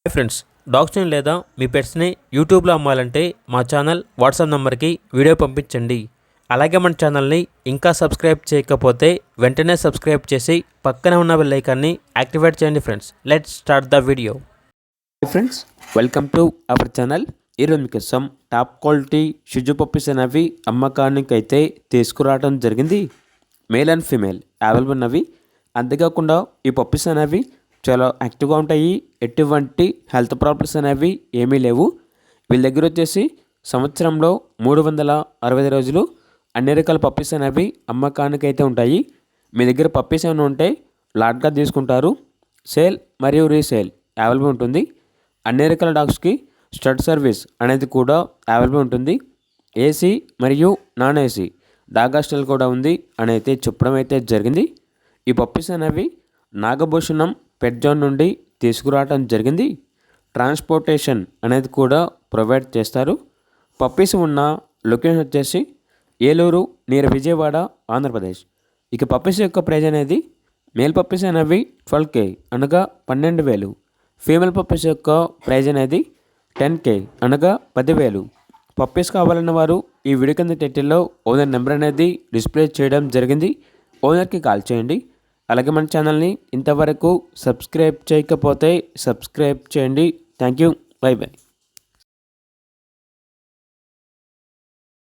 Hi friends, డాగ్స్ని లేదా మీ పెట్స్ని యూట్యూబ్లో అమ్మాలంటే మా ఛానల్ వాట్సాప్ నెంబర్కి వీడియో పంపించండి. అలాగే మన ఛానల్ని ఇంకా సబ్స్క్రైబ్ చేయకపోతే వెంటనే సబ్స్క్రైబ్ చేసి పక్కనే ఉన్న బెల్ ఐకాన్ని యాక్టివేట్ చేయండి. Friends, let's start the video. Hi friends, welcome to our channel. ఈరోజు మీకోసం టాప్ క్వాలిటీ షిజు పప్పీస్ అనేవి అమ్మకానికి అయితే తీసుకురావడం జరిగింది. మేల్ అండ్ ఫీమేల్ అవైలబుల్ ఉన్నవి. అంతేకాకుండా ఈ పప్పీస్ అనేవి చాలా యాక్టివ్గా ఉంటాయి. ఎటువంటి హెల్త్ ప్రాబ్లమ్స్ అనేవి ఏమీ లేవు. వీళ్ళ దగ్గర వచ్చేసి సంవత్సరంలో 365 రోజులు అన్ని రకాల పప్పీస్ అనేవి అమ్మకానికి అయితే ఉంటాయి. మీ దగ్గర పప్పీస్ ఏమైనా ఉంటే లాట్గా తీసుకుంటారు. సేల్ మరియు రీసేల్ అవైలబుల్ ఉంటుంది. అన్ని రకాల డాగ్స్కి స్టడ్ సర్వీస్ అనేది కూడా అవైలబుల్ ఉంటుంది. ఏసీ మరియు నాన్ ఏసీ డాగ్ హాస్టల్ కూడా ఉంది అని అయితే చెప్పడం అయితే జరిగింది. ఈ పప్పీస్ అనేవి నాగభూషణం పెట్ జోన్ నుండి తీసుకురావడం జరిగింది. ట్రాన్స్పోర్టేషన్ అనేది కూడా ప్రొవైడ్ చేస్తారు. పప్పీస్ ఉన్న లొకేషన్ వచ్చేసి ఏలూరు నియర్ విజయవాడ, ఆంధ్రప్రదేశ్. ఇక పప్పీస్ యొక్క ప్రైజ్ అనేది మేల్ పప్పీస్ అనేవి 12K అనగా 12,000. ఫీమేల్ పప్పీస్ యొక్క ప్రైజ్ అనేది 10K అనగా 10,000. పప్పీస్ కావాలన్న వారు ఈ వీడియో కింద టైటిల్లో ఓనర్ నెంబర్ అనేది డిస్ప్లే చేయడం జరిగింది. ఓనర్కి కాల్ చేయండి. అలాగే మన ఛానల్ని ఇంతవరకు సబ్స్క్రైబ్ చేయకపోతే సబ్స్క్రైబ్ చేయండి. Thank you. By by.